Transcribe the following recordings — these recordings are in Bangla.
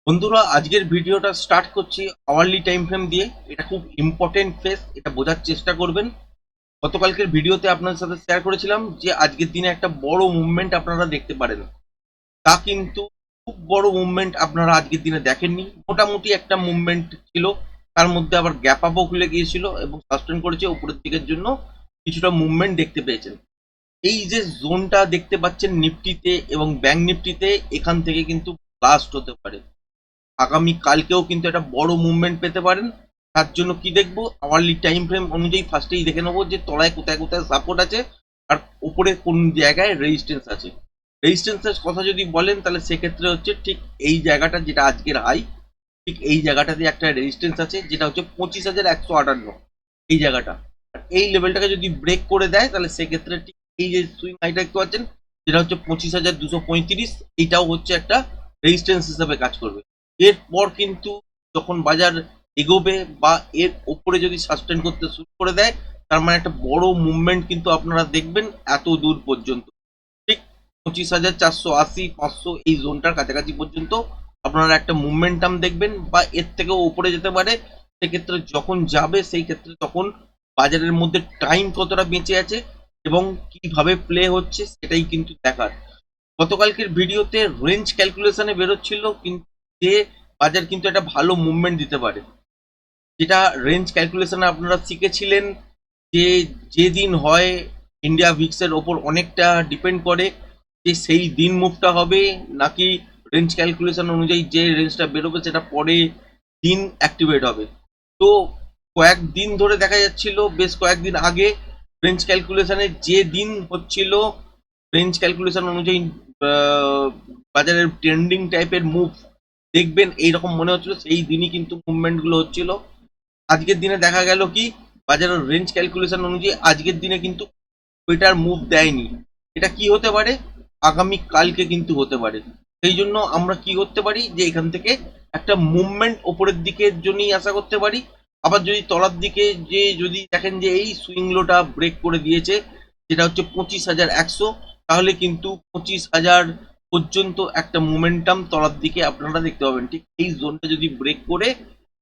বন্ধুরা, আজকের ভিডিওটা স্টার্ট করছি আওয়ারলি টাইম ফ্রেম দিয়ে। এটা খুব ইম্পর্টেন্ট ফেস, এটা বোঝার চেষ্টা করবেন। গতকালকের ভিডিওতে আপনাদের সাথে শেয়ার করেছিলাম যে আজকের দিনে একটা বড় মুভমেন্ট আপনারা দেখতে পারেন। তা কিন্তু খুব বড় মুভমেন্ট আপনারা আজকের দিনে দেখেননি। মোটামুটি একটা মুভমেন্ট ছিল, তার মধ্যে আবার গ্যাপ আপও খুলে গিয়েছিল এবং সাস্টেন করেছে উপরের দিকের জন্য কিছুটা মুভমেন্ট দেখতে পেয়েছেন। এই যে জোনটা দেখতে পাচ্ছেন নিফটিতে এবং ব্যাংক নিফটিতে, এখান থেকে কিন্তু ব্লাস্ট হতে পারে। আগামী কালকেও কিন্তু একটা বড় মুভমেন্ট পেতে পারেন। তার জন্য কি দেখবো, আওয়ারলি টাইম ফ্রেম অনুযায়ী ফার্স্টেই দেখে নেবো যে তলায় কোথায় কোথায় সাপোর্ট আছে আর উপরে কোন জায়গায় রেজিস্ট্যান্স আছে। রেজিস্ট্যান্সের কথা যদি বলেন তাহলে সেক্ষেত্রে হচ্ছে ঠিক এই জায়গাটা, যেটা আজকের হাই, ঠিক এই জায়গাটাতে একটা রেজিস্ট্যান্স আছে, যেটা হচ্ছে 25,158। এই জায়গাটা, আর এই লেভেলটাকে যদি ব্রেক করে দেয় তাহলে সেক্ষেত্রে ঠিক এই যে সুইং হাইটা দেখতে পাচ্ছেন, যেটা হচ্ছে 25,235, এইটাও হচ্ছে একটা রেজিস্ট্যান্স হিসাবে কাজ করবে। এরপর কিন্তু যখন বাজার এগোবে বা এর ওপরে যদি সাস্টেন করতে শুরু করে দেয়, তার মানে একটা বড় মুভমেন্ট কিন্তু আপনারা দেখবেন এত দূর পর্যন্ত। ঠিক 25,480, 500 এই জোনটার কাছাকাছি পর্যন্ত আপনারা একটা মুভমেন্টাম দেখবেন, বা এর থেকেও উপরে যেতে পারে। সেক্ষেত্রে যখন যাবে সেই ক্ষেত্রে তখন বাজারের মধ্যে টাইম কতটা বেঁচে আছে এবং কিভাবে প্লে হচ্ছে সেটাই কিন্তু দেখার। গতকালকের ভিডিওতে রেঞ্জ ক্যালকুলেশনে বেরোচ্ছিল কিন্তু যে বাজার কিন্তু একটা ভালো মুভমেন্ট দিতে পারে, যেটা রেঞ্জ ক্যালকুলেশনে আপনারা শিখেছিলেন যে যেদিন হয় ইন্ডিয়া ভিক্সের ওপর অনেকটা ডিপেন্ড করে যে সেই দিন মুভটা হবে নাকি রেঞ্জ ক্যালকুলেশন অনুযায়ী যে রেঞ্জটা বেরোবে সেটা পরে দিন অ্যাক্টিভেট হবে। তো কয়েকদিন ধরে দেখা যাচ্ছিল, বেশ কয়েকদিন আগে রেঞ্জ ক্যালকুলেশনে যে দিন হচ্ছিল, রেঞ্জ ক্যালকুলেশন অনুযায়ী আহ, বাজারের ট্রেন্ডিং টাইপের মুভ দেখবেন এইরকম মনে হচ্ছিল, সেই দিনই কিন্তু মুভমেন্ট গুলো হচ্ছিল। আজকের দিনে দেখা গেল কি, বাজারের রেঞ্জ ক্যালকুলেশন অনুযায়ী আজকের দিনে কিন্তু ওইটার মুভ দেয়নি। এটা কি হতে পারে, আগামী কালকে কিন্তু হতে পারে। সেই জন্য আমরা কি করতে পারি যে এখান থেকে একটা মুভমেন্ট ওপরের দিকের জন্যই আশা করতে পারি। আবার যদি তলার দিকে যে যদি দেখেন যে এই সুইং লোটা ব্রেক করে দিয়েছে, যেটা হচ্ছে 25,100, তাহলে কিন্তু 25,000 পর্যন্ত একটা মোমেন্টাম তলার দিকে আপনারা দেখতে পাবেন। ঠিক এই জোনটা যদি ব্রেক করে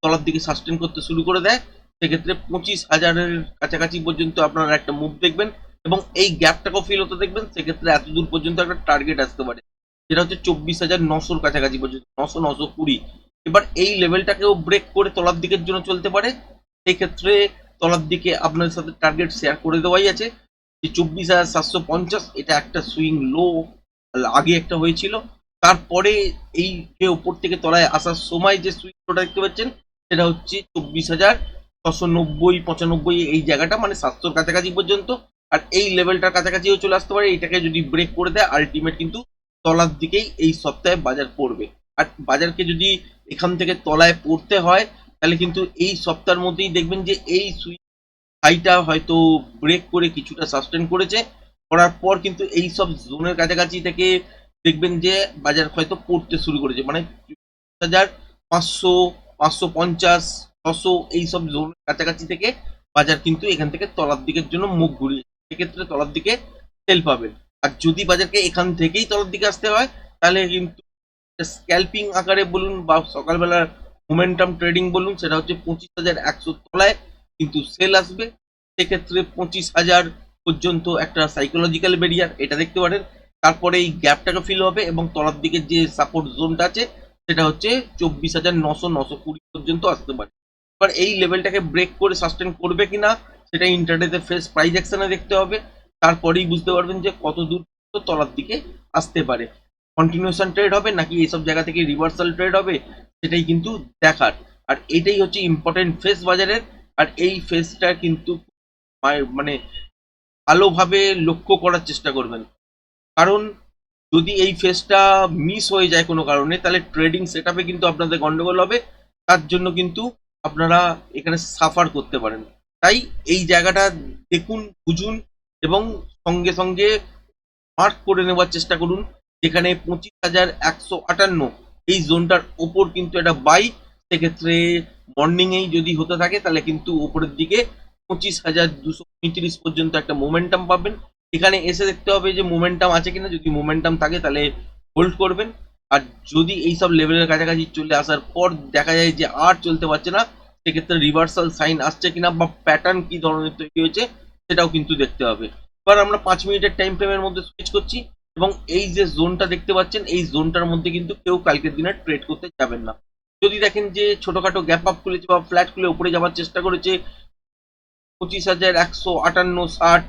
তলার দিকে সাস্টেন করতে শুরু করে দেয়, সেক্ষেত্রে 25,000-এর কাছাকাছি পর্যন্ত আপনারা একটা মুভ দেখবেন এবং এই গ্যাপটাকেও ফিল হতে দেখবেন। সেক্ষেত্রে এত দূর পর্যন্ত একটা টার্গেট আসতে পারে, যেটা হচ্ছে 24,900-র কাছাকাছি পর্যন্ত, 900-920। এবার এই লেভেলটাকেও ব্রেক করে তলার দিকের জন্য চলতে পারে। সেই ক্ষেত্রে তলার দিকে আপনাদের সাথে টার্গেট শেয়ার করে দেওয়াই আছে যে 24,750, এটা একটা সুইং লো আগে একটা হয়েছিল। তারপরে এই যে উপর থেকে তলায় আসার সময় যে সুইং লোটা দেখতে পাচ্ছেন, সেটা হচ্ছে 24,690, 95 এই জায়গাটা, মানে 700-র কাছাকাছি পর্যন্ত। আর এই লেভেলটার কাছাকাছিও চলে আসতে পারে। এটাকে যদি ব্রেক করে দেয়, আলটিমেট কিন্তু তলার দিকেই এই সপ্তাহে বাজার পড়বে। আর বাজারকে যদি এখান থেকে তলায় পড়তে হয়, তাহলে কিন্তু এই সপ্তাহের মধ্যেই দেখবেন যে এই সুইং হাইটা হয়তো ব্রেক করে কিছুটা সাস্টেন করেছে। করার পর কিন্তু এই সব জোনের কাছাকাছি থেকে দেখবেন যে বাজার হয়তো পড়তে শুরু করেছে, মানে 5,500, 550, 600 এইসব জোনের কাছাকাছি থেকে বাজার কিন্তু এখান থেকে তলার দিকের জন্য মুখ ঘুরিয়ে, সেক্ষেত্রে তলার দিকে সেল পাবেন। আর যদি বাজারকে এখান থেকেই তলার দিকে আসতে হয়, তাহলে কিন্তু স্ক্যাল্পিং আকারে বলুন বা সকালবেলার মোমেন্টাম ট্রেডিং বলুন, সেটা হচ্ছে 25,100 তলায় কিন্তু সেল আসবে। সেক্ষেত্রে 25,000 পর্যন্ত একটা সাইকোলজিক্যাল ব্যারিয়ার, এটা দেখতে পারেন। তারপরে এই গ্যাপটাকে ফিল হবে এবং তলার দিকে যে সাপোর্ট জোনটা আছে, সেটা হচ্ছে 24,900, 920 পর্যন্ত আসতে পারে। এবার এই লেভেলটাকে ব্রেক করে সাস্টেন করবে কিনা সেটা ইন্টারডেতে ফ্রেশ প্রাইস অ্যাকশনে দেখতে হবে। তারপরেই বুঝতে পারবেন যে কত দূর তলার দিকে আসতে পারে, কন্টিনিউশন ট্রেড হবে নাকি এইসব জায়গা থেকে রিভার্সাল ট্রেড হবে, সেটাই কিন্তু দেখার। আর এটাই হচ্ছে ইম্পর্টেন্ট ফেস বাজারের। আর এই ফেসটা কিন্তু মানে ভালোভাবে লক্ষ্য করার চেষ্টা করবেন, কারণ যদি এই ফেসটা মিস হয়ে যায় কোনো কারণে, তাহলে ট্রেডিং সেট আপে কিন্তু আপনাদের গন্ডগোল হবে। তার জন্য কিন্তু আপনারা এখানে সাফার করতে পারেন। তাই এই জায়গাটা দেখুন, বুঝুন এবং সঙ্গে সঙ্গে মার্ক করে নেওয়ার চেষ্টা করুন, যেখানে 25,158 এই জোনটার ওপর কিন্তু একটা বাই। সেক্ষেত্রে মর্নিংয়েই যদি হতে থাকে তাহলে কিন্তু উপরের দিকে 25,235 পর্যন্ত একটা মোমেন্টাম পাবেন। এখানে এসে দেখতে হবে যে মোমেন্টাম আছে কিনা, যদি মোমেন্টাম থাকে তাহলে হোল্ড করবেন। আর যদি এইসব লেভেলের কাছাকাছি চলে আসার পর দেখা যায় যে আর চলতে পারছে না, সেক্ষেত্রে রিভার্সাল সাইন আসছে কিনা বা প্যাটার্ন কি ধরনের তৈরি হয়েছে সেটাও কিন্তু দেখতে হবে। এবার আমরা 5 মিনিটের টাইম ফ্রেমের মধ্যে সুইচ করছি, এবং এই যে জোনটা দেখতে পাচ্ছেন এই জোনটার মধ্যে কিন্তু কেউ কালকের দিনে ট্রেড করতে যাবেন না। যদি দেখেন যে ছোটখাটো গ্যাপ আপ খুলেছে বা ফ্ল্যাট খুলে উপরে যাওয়ার চেষ্টা করেছে 25,158, 60,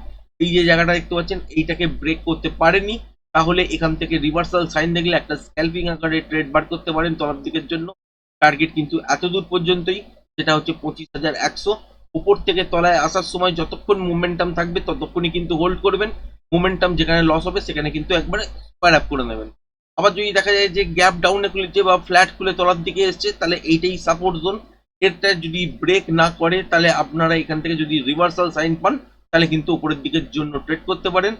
এই যে জায়গাটা দেখতে পাচ্ছেন এইটাকে ব্রেক করতে পারেনি, তাহলে এখান থেকে রিভার্সাল সাইন দেখলে একটা স্ক্যালপিং আকারে ট্রেড বার করতে পারেন তলার দিকের জন্য। টার্গেট কিন্তু এত দূর পর্যন্তই, সেটা হচ্ছে 25,100। উপর থেকে তলায় আসার সময় যতক্ষণ মোমেন্টাম থাকবে ততক্ষণই কিন্তু হোল্ড করবেন। মোমেন্টাম যেখানে লস হবে সেখানে কিন্তু একবারে স্কোয়ার আপ করে নেবেন। আবার যদি দেখা যায় যে গ্যাপ ডাউনে খুলেছে বা ফ্ল্যাট খুলে তলার দিকে এসছে, তাহলে এইটাই সাপোর্ট জোন। এটা যদি ব্রেক না করে তাহলে আপনারা এখান থেকে যদি রিভার্সাল সাইন পান তাহলে কিন্তু উপরের দিকের জন্য ট্রেড করতে পারেন।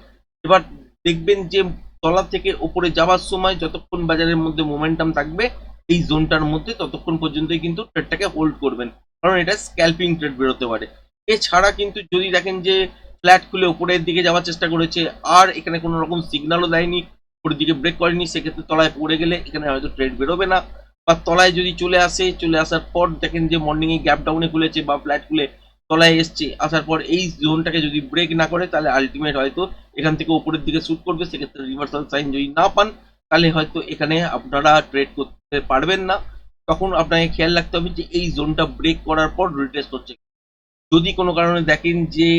এবার দেখবেন যে তলা থেকে উপরে যাওয়ার সময় যতক্ষণ বাজারের মধ্যে মোমেন্টাম থাকবে এই জোনটার মধ্যে ততক্ষণ পর্যন্তই কিন্তু ট্রেডটাকে হোল্ড করবেন, কারণ এটা স্ক্যালপিং ট্রেড বেরোতে পারে। এছাড়া কিন্তু যদি দেখেন যে ফ্ল্যাট খুলে উপরের দিকে যাওয়ার চেষ্টা করেছে আর এখানে কোনো রকম সিগন্যালও দেয়নি, উপরের দিকে ব্রেক করেনি, সেক্ষেত্রে তলায় পড়ে গেলে এখানে হয়তো ট্রেড বেরোবে না। বা তলায় যদি চলে আসে, চলে আসার পর দেখেন যে মর্নিং এ গ্যাপ ডাউনে খুলেছে বা ফ্ল্যাট খুলে তলায় এসছে, আসার পর এই জোনটাকে যদি ব্রেক না করে তাহলে আলটিমেট হয়তো এখান থেকে উপরের দিকে শুট করবে। সেক্ষেত্রে রিভার্সাল সাইন যদি না পান তাহলে হয়তো এখানে আপনারা ট্রেড করতে পারবেন না। তখন আপনাকে খেয়াল রাখতে হবে যে এই জোনটা ব্রেক করার পর রিটেস্ট হচ্ছে। যদি কোনো কারণে দেখেন যে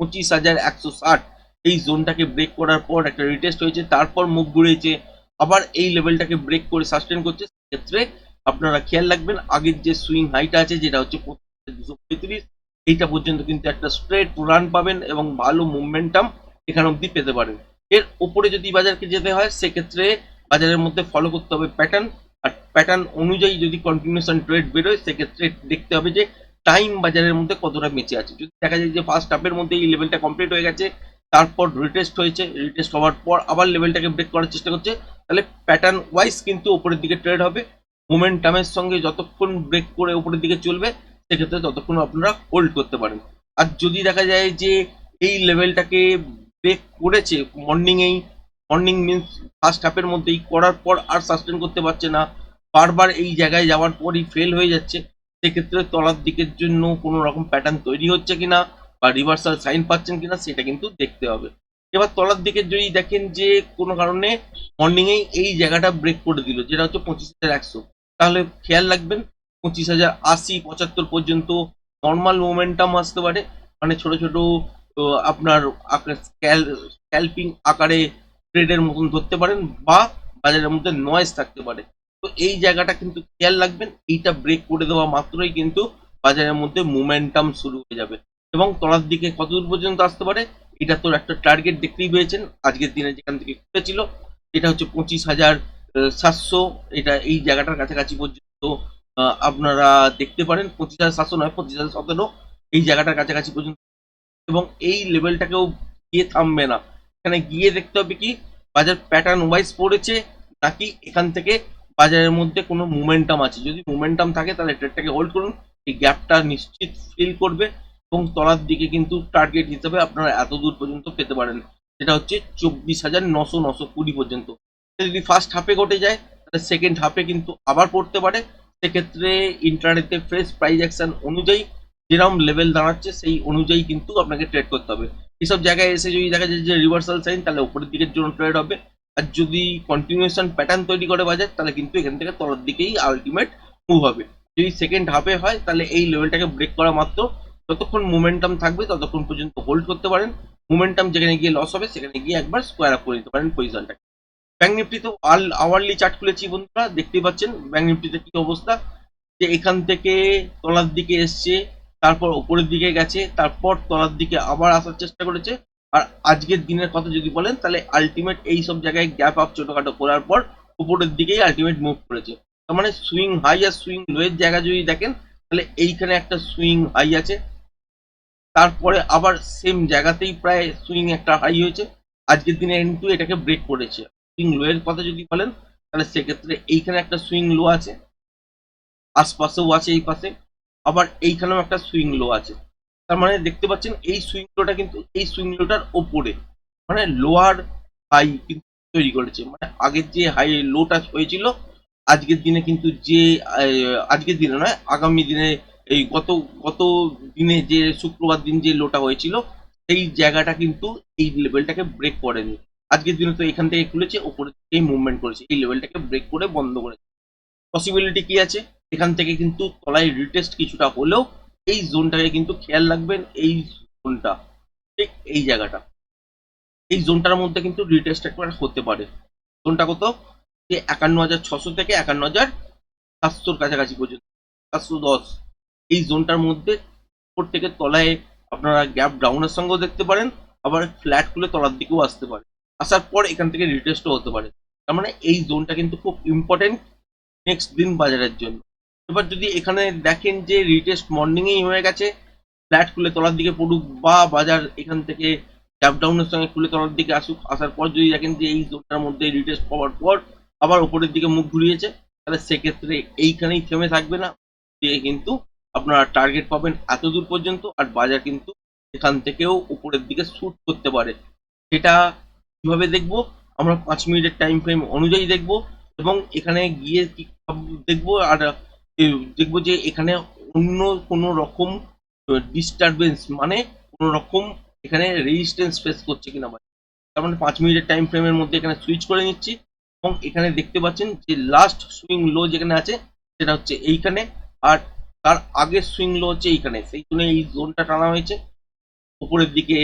25,160 এই জোনটাকে ব্রেক করার পর একটা রিটেস্ট হয়েছে, তারপর মুভ ঘুরেছে, আবার এই লেভেলটাকে ব্রেক করে সাস্টেন করছে, সেক্ষেত্রে আপনারা খেয়াল রাখবেন আগের যে সুইং হাইটা আছে যেটা হচ্ছে 25,235, এইটা পর্যন্ত কিন্তু একটা স্ট্রেট রান পাবেন এবং ভালো মুভমেন্টাম এখান অব্দি পেতে পারেন। এর উপরে যদি বাজারকে যেতে হয় সেক্ষেত্রে বাজারের মধ্যে ফলো করতে হবে প্যাটার্ন, আর প্যাটার্ন অনুযায়ী যদি কন্টিনিউশন ট্রেড বেরোয় সেক্ষেত্রে দেখতে হবে যে টাইম বাজারের মধ্যে কতটা বেঁচে আছে। যদি দেখা যায় যে ফার্স্ট হাফের মধ্যে এই লেভেলটা কমপ্লিট হয়ে গেছে, তারপর রিটেস্ট হয়েছে, রিটেস্ট হওয়ার পর আবার লেভেলটাকে ব্রেক করার চেষ্টা করছে, তাহলে প্যাটার্ন ওয়াইজ কিন্তু উপরের দিকে ট্রেড হবে। মোমেন্টামের সঙ্গে যতক্ষণ ব্রেক করে উপরের দিকে চলবে সেক্ষেত্রে ততক্ষণ আপনারা হোল্ড করতে পারেন। আর যদি দেখা যায় যে এই লেভেলটাকে ব্রেক করেছে মর্নিং মিনস ফার্স্ট হাফের মধ্যেই করার পর আর সাস্টেন করতে পারছে না, বারবার এই জায়গায় যাওয়ার পরই ফেল হয়ে যাচ্ছে, সেক্ষেত্রে তলার দিকের জন্য কোনো রকম প্যাটার্ন তৈরি হচ্ছে কিনা বা রিভার্সাল সাইন পাচ্ছেন কিনা সেটা কিন্তু দেখতে হবে। এবার তলার দিকে যদি দেখেন যে কোনো কারণে মর্নিং এই জায়গাটা ব্রেক করে দিল যেটা হচ্ছে 25,100, তাহলে খেয়াল রাখবেন 25,080-75 পর্যন্ত নর্মাল মোমেন্টাম আসতে পারে, মানে ছোট ছোট আপনার স্ক্যালপিং আকারে ট্রেডের মতন ধরতে পারেন বা বাজারের মধ্যে নয়েজ থাকতে পারে। তো এই জায়গাটা কিন্তু খেয়াল রাখবেন, এইটা ব্রেক করে দেওয়া মাত্রই কিন্তু বাজারের মধ্যে মোমেন্টাম শুরু হয়ে যাবে। এবং তলার দিকে কতদূর পর্যন্ত আসতে পারে এটা তো একটা টার্গেট দেখতেই পেয়েছেন আজকের দিনে যেখান থেকে খুলেছিল, এটা হচ্ছে 25,700, এটা এই জায়গাটার কাছাকাছি পর্যন্ত আপনারা দেখতে পারেন। 25,700 নয়, 25,017 এই জায়গাটার কাছাকাছি পর্যন্ত, এবং এই লেভেলটাকেও গিয়ে থামবে না। এখানে গিয়ে দেখতে হবে কি বাজার প্যাটার্ন ওয়াইজ পড়েছে নাকি এখান থেকে বাজারের মধ্যে কোনো মোমেন্টাম আছে। যদি মোমেন্টাম থাকে তাহলে ট্রেডটাকে হোল্ড করুন, এই গ্যাপটা নিশ্চিত ফিল করবে এবং তলার দিকে কিন্তু টার্গেট হিসেবে আপনারা এত দূর পর্যন্ত পেতে পারেন, সেটা হচ্ছে 24,900-920 পর্যন্ত। যদি ফার্স্ট হাফে ঘটে যায় তাহলে সেকেন্ড হাফে কিন্তু আবার পড়তে পারে, সেক্ষেত্রে ইন্টারনেটে ফ্রেশ প্রাইস অ্যাকশন অনুযায়ী যেরকম লেভেল দাঁড়াচ্ছে সেই অনুযায়ী কিন্তু আপনাকে ট্রেড করতে হবে। এইসব জায়গায় এসে যদি দেখা যায় যে রিভার্সাল সাইন তাহলে উপরের দিকের জন্য ট্রেড হবে, আর যদি কন্টিনিউশন প্যাটার্ন তৈরি করে বাজার তাহলে কিন্তু এখান থেকে তলার দিকেই আলটিমেট মুভ হবে। যদি সেকেন্ড হাফে হয় তাহলে এই লেভেলটাকে ব্রেক করা মাত্র যতক্ষণ মোমেন্টাম থাকবে ততক্ষণ পর্যন্ত হোল্ড করতে পারেন। মোমেন্টাম যেখানে গিয়ে লস হবে সেখানে গিয়ে একবার স্কোয়ার আপ করে নিতে পারেন পজিশনটাকে। ব্যাংক নিফটি তো আওয়ারলি চার্ট খুলেছি বন্ধুরা, দেখতেই পাচ্ছেন ব্যাংক নিফটিতে কি অবস্থা, যে এখান থেকে তলার দিকে এসছে, তারপর উপরের দিকে গেছে, তারপর তলার দিকে আবার আসার চেষ্টা করেছে। আর আজকের দিনের কথা যদি বলেন তাহলে আলটিমেট এই সব জায়গায় গ্যাপ আপ ছোটখাটো করার পর উপরের দিকেই আলটিমেট মুভ করেছে। তার মানে সুইং হাই আর সুইং লো এর জায়গা যদি দেখেন তাহলে এইখানে একটা সুইং হাই আছে, তারপরে আবার সেম জায়গাতেই প্রায় সুইং একটা হাই হয়েছে, আজকের দিনে কিন্তু এটাকে ব্রেক করেছে। সুইং লো এর কথা যদি বলেন তাহলে সেক্ষেত্রে এইখানে একটা সুইং লো আছে, আশপাশেও আছে এই পাশে, আবার এইখানেও একটা সুইং লো আছে। তার মানে দেখতে পাচ্ছেন এই সুইং লোটা কিন্তু এই সুইং লোটার ওপরে, মানে লোয়ার হাই কিন্তু তৈরি করেছে। মানে আগের যে হাই লোটা হয়েছিল, আজকের দিনে কিন্তু যে আজকের দিনে নয়, আগামী দিনে এই গত গত দিনে যে শুক্রবার দিন যে লোটা হয়েছিল, সেই জায়গাটা কিন্তু এই লেভেলটাকে ব্রেক করেনি। আজকের দিনে তো এখান থেকে খুলেছে, ওপরের দিকেই মুভমেন্ট করেছে, এই লেভেলটাকে ব্রেক করে বন্ধ করেছে। পসিবিলিটি কি আছে, এখান থেকে কিন্তু তলায় রিটেস্ট কিছুটা হলেও এই জোনটাকে কিন্তু খেয়াল রাখবেন। এই জোনটা, ঠিক এই জায়গাটা, এই জোনটার মধ্যে কিন্তু রিটেস্ট একবার হতে পারে। জোনটা কত, যে ৫১,৬০০ থেকে ৫১,৭০০ কাছাকাছি পর্যন্ত, ৭১০, এই জোনটার মধ্যে উপর থেকে তলায় আপনারা গ্যাপ ডাউনের সঙ্গেও দেখতে পারেন, আবার ফ্ল্যাট খুলে তলার দিকেও আসতে পারে, আসার পর এখান থেকে রিটেস্টও হতে পারে। তার মানে এই জোনটা কিন্তু খুব ইম্পর্টেন্ট নেক্সট দিন বাজারের জন্য। এবার যদি এখানে দেখেন যে রিটেস্ট মর্নিংয়েই হয়ে গেছে, ফ্ল্যাট খুলে তলার দিকে পড়ুক বা বাজার এখান থেকে গ্যাপ ডাউনের সঙ্গে খুলে তলার দিকে আসুক, আসার পর যদি দেখেন যে এই জোনটার মধ্যে রিটেস্ট পাওয়ার পর আবার উপরের দিকে মুখ ঘুরিয়েছে, তাহলে সেক্ষেত্রে এইখানেই থেমে থাকবে না, দিয়ে কিন্তু আপনারা টার্গেট পাবেন এত দূর পর্যন্ত, আর বাজার কিন্তু এখান থেকেও উপরের দিকে শুট করতে পারে। সেটা কিভাবে দেখবো, আমরা 5 মিনিটের টাইম ফ্রেম অনুযায়ী দেখবো, এবং এখানে গিয়ে কি দেখবো, আর দেখবো যে এখানে অন্য কোনো রকম ডিস্টারবেন্স, মানে কোনো রকম এখানে রেজিস্ট্যান্স ফেস করছে কিনা। তার মানে 5 মিনিটের টাইম ফ্রেমের মধ্যে এখানে সুইচ করে নিচ্ছি, এবং এখানে দেখতে পাচ্ছেন যে লাস্ট সুইং লো যেখানে আছে সেটা হচ্ছে এইখানে, আর তার আগের সুইং লো হচ্ছে এইখানে, সেই জন্য এই জোনটা টানা হয়েছে উপরের দিকে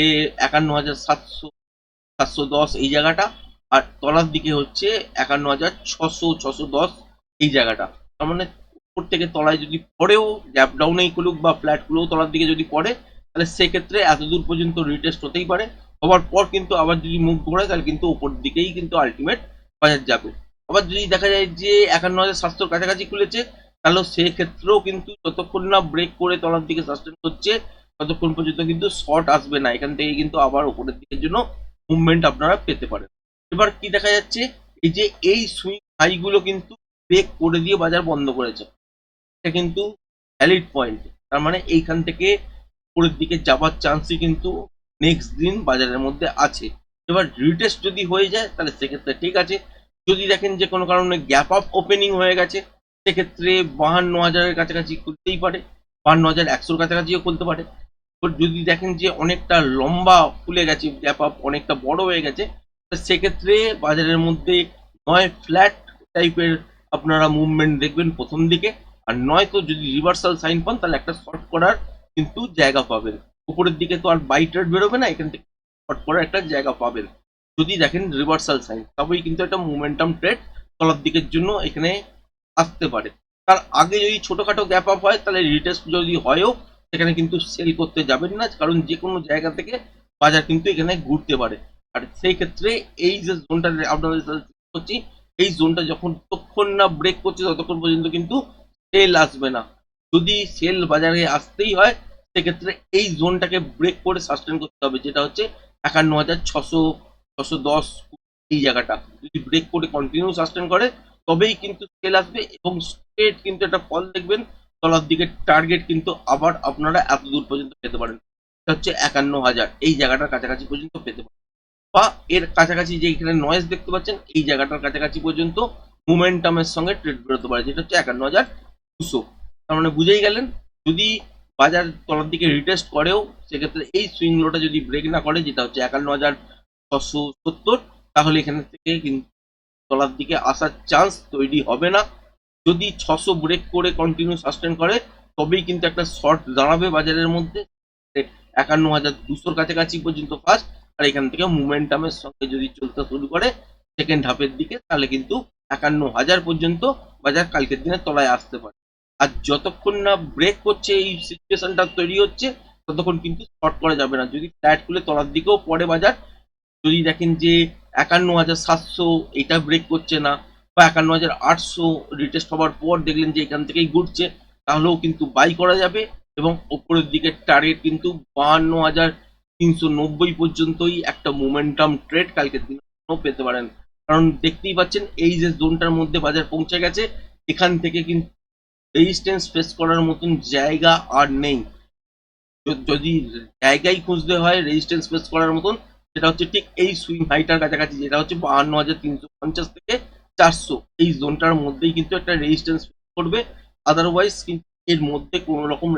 ৫১,৭০০ এই জায়গাটা, আর তলার দিকে হচ্ছে ৫১,৬০০ এই জায়গাটা। তার মানে উপর থেকে তলায় যদি পড়েও গ্যাপ ডাউনেই খুলুক বা ফ্ল্যাট খুলেও তলার দিকে যদি পড়ে, তাহলে সেক্ষেত্রে এত দূর পর্যন্ত রিটেস্ট হতেই পারে। হওয়ার পর কিন্তু আবার যদি মুভ ঘোরে, তাহলে কিন্তু উপর দিকেই কিন্তু আলটিমেট বাজার যাবে। আবার যদি দেখা যায় যে ৫১,৭০০ কাছাকাছি খুলেছে, তাহলেও সেক্ষেত্রেও কিন্তু যতক্ষণ না ব্রেক করে তলার দিকে সাস্টেন করছে, ততক্ষণ পর্যন্ত কিন্তু শর্ট আসবে না, এখান থেকে কিন্তু আবার উপরের দিকের জন্য মুভমেন্ট আপনারা পেতে পারেন। এবার কি দেখা যাচ্ছে, এই যে এই সুইং হাই গুলো কিন্তু ব্রেক করে দিয়ে বাজার বন্ধ করেছে, এটা কিন্তু ভ্যালিড পয়েন্ট। তার মানে এইখান থেকে উপরের দিকে যাবার চান্সই কিন্তু নেক্সট দিন বাজারের মধ্যে আছে। এবার রিটেস্ট যদি হয়ে যায়, তাহলে সেক্ষেত্রে ঠিক আছে। যদি দেখেন যে কোনো কারণে গ্যাপ আপ ওপেনিং হয়ে গেছে, সেক্ষেত্রে ৫২,০০০-এর কাছাকাছি খুলতেই পারে, ৫২,১০০-এর কাছাকাছিও খুলতে পারে। এবার যদি দেখেন যে অনেকটা লম্বা খুলে গেছে, গ্যাপ আপ অনেকটা বড় হয়ে গেছে, সেক্ষেত্রে বাজারের মধ্যে নয় ফ্ল্যাট টাইপের আপনারা মুভমেন্ট দেখবেন প্রথম দিকে, আর নয়তো যদি রিভার্সাল সাইন পান, তাহলে একটা শর্ট করার কিন্তু জায়গা পাবেন। উপরের দিকে তো আর বাই ট্রেড বেরোবে না, এখান থেকে শর্ট করার একটা জায়গা পাবেন যদি দেখেন রিভার্সাল সাইন, তবেই কিন্তু একটা মোমেন্টাম ট্রেড তলার দিকের জন্য এখানে আসতে পারে। তার আগে যদি ছোটখাটো গ্যাপ আপ হয়, তাহলে রিটেস্ট যদি হয়ও, সেখানে কিন্তু সেল করতে যাবেন না, কারণ যে কোনো জায়গা থেকে বাজার কিন্তু এখানে ঘুরতে পারে। আর সেই ক্ষেত্রে এই যে জোনটা আপনাদের করছি, এই জোনটা যখন ততক্ষণ না ব্রেক করছে, ততক্ষণ পর্যন্ত কিন্তু সেল আসবে না। যদি সেল বাজারে আসতেই হয়, সেক্ষেত্রে এই জোনটাকে ব্রেক করে সাস্টেন করতে হবে, যেটা হচ্ছে ৫১,৬০০, ৬১০, এই জায়গাটা যদি ব্রেক করে কন্টিনিউ সাস্টেন করে, তবেই কিন্তু সেল আসবে, এবং স্ট্রেট কিন্তু একটা ফল দেখবেন তলার দিকে। টার্গেট কিন্তু আবার আপনারা এত দূর পর্যন্ত পেতে পারেন, এটা হচ্ছে ৫১,০০০, এই জায়গাটার কাছাকাছি পর্যন্ত পেতে পারেন, বা এর কাছাকাছি যে এখানে নয়েজ দেখতে পাচ্ছেন, এই জায়গাটার কাছাকাছি পর্যন্ত মোমেন্টামের সঙ্গে ট্রেড বেরোতে পারে, যেটা হচ্ছে ৫১,২০০। তার মানে বুঝেই গেলেন, যদি বাজার তলার দিকে রিটেস্ট করেও, সেক্ষেত্রে এই সুইং লোটা যদি ব্রেক না করে, যেটা হচ্ছে ৫১,৬৭০, তাহলে এখান থেকে কিন্তু তলার দিকে আসার চান্স তৈরি হবে না। যদি ৬০০ ব্রেক করে কন্টিনিউ সাস্টেন করে, তবেই কিন্তু একটা শর্ট দাঁড়াবে বাজারের মধ্যে ৫১,২০০-র কাছাকাছি পর্যন্ত ফার্স্ট, আর এখান থেকে মোমেন্টামের সঙ্গে যদি চলতে শুরু করে সেকেন্ড হাফের দিকে, তাহলে কিন্তু ৫১,০০০ পর্যন্ত বাজার কালকের দিনে তলায় আসতে পারে। আর যতক্ষণ না ব্রেক করছে, এই সিচুয়েশনটা তৈরি হচ্ছে, ততক্ষণ কিন্তু শর্ট করা যাবে না। যদি ফ্ল্যাট খুলে তলার দিকেও পড়ে বাজার, যদি দেখেন যে ৫১,৭০০ এটা ব্রেক করছে না, বা ৫১,৮০০ রিটেস্ট হওয়ার পর দেখলেন যে এখান থেকেই ঘুরছে, তাহলেও কিন্তু বাই করা যাবে, এবং ওপরের দিকের টার্গেট কিন্তু ৫২,৩৯০ পর্যন্তই একটা মোমেন্টাম ট্রেড কালকের দিনেও পেতে পারেন। কারণ দেখতেই পাচ্ছেন এই যে জোনটার মধ্যে বাজার পৌঁছে গেছে, এখান থেকে কিন্তু রেজিস্ট্যান্স ফেস করার মতন জায়গা আর নেই। যদি জায়গায় খুঁজতে হয় রেজিস্ট্যান্স ফেস করার মতন, সেটা হচ্ছে ঠিক এই সুইং হাইটার কাছাকাছি, যেটা হচ্ছে 52,350 থেকে 400, এই জোনটার মধ্যেই কিন্তু একটা রেজিস্ট্যান্স করবে। আদারওয়াইজ কিন্তু এর মধ্যে কোনো রকম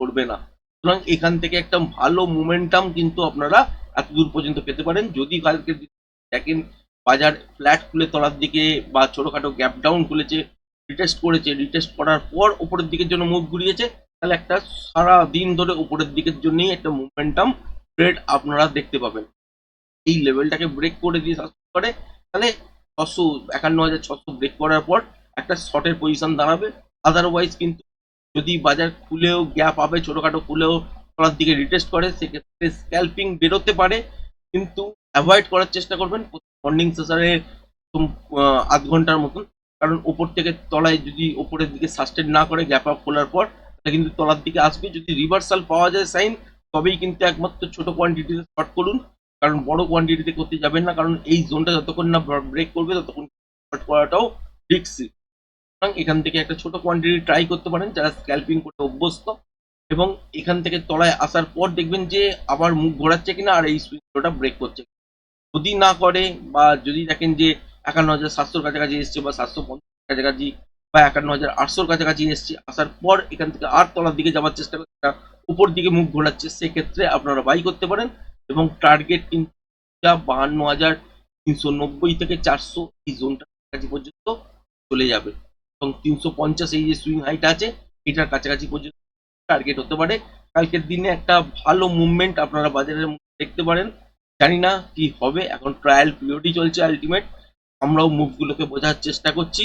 করবে না। সুতরাং এখান থেকে একটা ভালো মোমেন্টাম কিন্তু আপনারা এতদূর পর্যন্ত পেতে পারেন। যদি কালকে দেখেন বাজার ফ্ল্যাট খুলে তলার দিকে বা ছোটখাটো গ্যাপ ডাউন খুলেছে, রিটেস্ট করেছে, রিটেস্ট করার পর উপরের দিকের জন্য মুভ ঘুরিয়েছে, তাহলে একটা সারা দিন ধরে উপরের দিকের জন্যই একটা মোমেন্টাম ট্রেড আপনারা দেখতে পাবেন। এই লেভেলটাকে ব্রেক করে দিয়ে সাকসেস করে, তাহলে 51,600 ব্রেক করার পর একটা শর্টের পজিশন দাঁড়াবে। আদারওয়াইজ কিন্তু যদি বাজার খুলেও গ্যাপ হবে, ছোটখাটো খুলেও তলার দিকে রিটেস্ট করে, সেক্ষেত্রে স্ক্যাল্পিং বেরোতে পারে, কিন্তু অ্যাভয়েড করার চেষ্টা করবেন মর্নিং সেশনে আধ ঘন্টার মতন। কারণ ওপর থেকে তলায় যদি ওপরের দিকে সাস্টেন না করে গ্যাপ আপ খোলার পর, এটা কিন্তু তলার দিকে আসবে। যদি রিভার্সাল পাওয়া যায় সাইন, তবেই কিন্তু একমাত্র ছোট কোয়ান্টিটিতে শর্ট করুন, কারণ বড় কোয়ান্টিটিতে করতে যাবেন না, কারণ এই জোনটা যতক্ষণ না ব্রেক করবে ততক্ষণ শর্ট করাটাও রিস্কি। সুতরাং এখান থেকে একটা ছোট কোয়ান্টিটি ট্রাই করতে পারেন যারা স্ক্যাল্পিং করতে অভ্যস্ত, এবং এখান থেকে তলায় আসার পর দেখবেন যে আবার মুখ ঘোরাচ্ছে কিনা আর এই সুইংটা ব্রেক করছে। যদি না করে বা যদি দেখেন যে 51,700 কাছাকাছি এসছে বা 750 কাছাকাছি বা 51,800 কাছাকাছি এসছে, আসার পর এখান থেকে আর তলার দিকে যাওয়ার চেষ্টা করছে, উপর দিকে মুখ ঘোরাচ্ছে, সেক্ষেত্রে আপনারা বাই করতে পারেন। এবং টার্গেট কিন্তু 52,390 থেকে 400 এই জোনটা কাছাকাছি পর্যন্ত চলে যাবে, এবং 350 এই যে সুইং হাইট আছে এটার কাছাকাছি পর্যন্ত টার্গেট হতে পারে। কালকের দিনে একটা ভালো মুভমেন্ট আপনারা বাজারের মধ্যে দেখতে পারেন। জানি না কি হবে, এখন ট্রায়াল পিরিয়ডই চলছে আলটিমেট, আমরাও মুভগুলোকে বোঝার চেষ্টা করছি,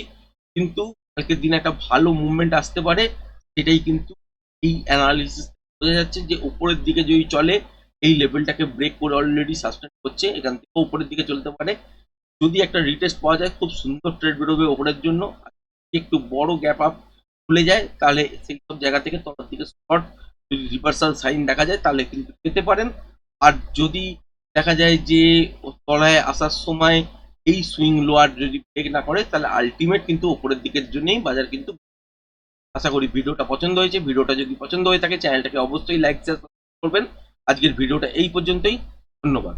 কিন্তু কালকের দিনে একটা ভালো মুভমেন্ট আসতে পারে। সেটাই কিন্তু এই অ্যানালিসিস বোঝা যাচ্ছে যে উপরের দিকে যদি চলে, এই লেভেলটাকে ব্রেক করে অলরেডি সাস্টেন করছে, এখান থেকে উপরের দিকে চলতে পারে। যদি একটা রিটেস্ট পাওয়া যায়, খুব সুন্দর ট্রেড বেরোবে ওপরের জন্য। একটু বড় গ্যাপ আপ খুলে যায়, তাহলে সেই সব জায়গা থেকে তলার দিকে শর্ট, যদি রিভার্সাল সাইন দেখা যায় তাহলে কিন্তু পেতে পারেন। আর যদি দেখা যায় যে তলায় আসার সময় এই সুইং লোয়ার যদি ব্রেক না করে, তাহলে আলটিমেট কিন্তু উপরের দিকের জন্যই বাজার কিন্তু। আশা করি ভিডিওটা পছন্দ হয়েছে। ভিডিওটা যদি পছন্দ হয়ে থাকে চ্যানেলটাকে অবশ্যই লাইক শেয়ার করবেন। আজকের ভিডিওটা এই পর্যন্তই, ধন্যবাদ।